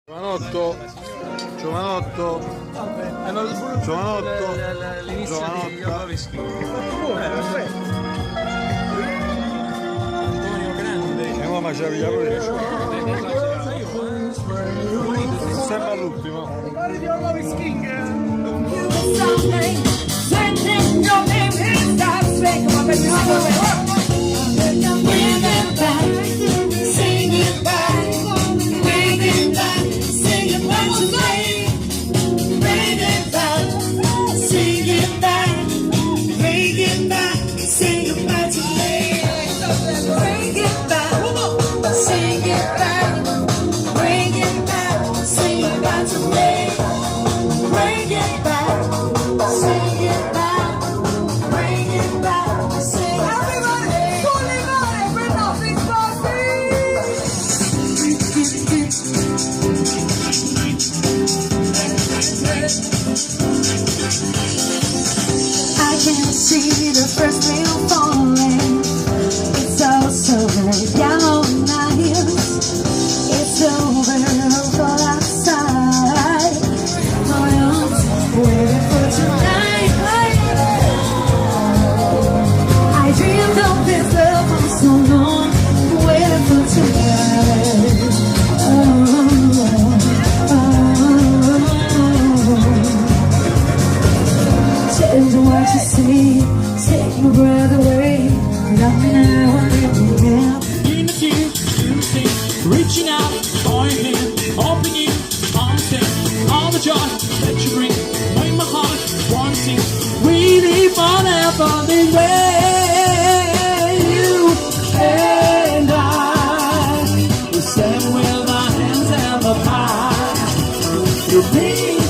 Giovanotto, Giovanotto, Hanno sviluppato Giovanotto, l'inizio di Giovanotta. Jodorowsky. Perfetto. Antonio Grande. Ma c'avevi la sembra l'ultimo. Pare di Jodorowsky. I can see the first rain falling. It's also very yellow night. It's over outside. I'm waiting for tonight. I dreamed of this love for so long. Waiting for tonight. Change what you say, take my breath away. Love me now and leave me out. In the queue, reaching out for your hand, hoping you understand all the joy that you bring. Make my heart want to sing, really forever this way. You and I, we stand with our hands held up high. You bring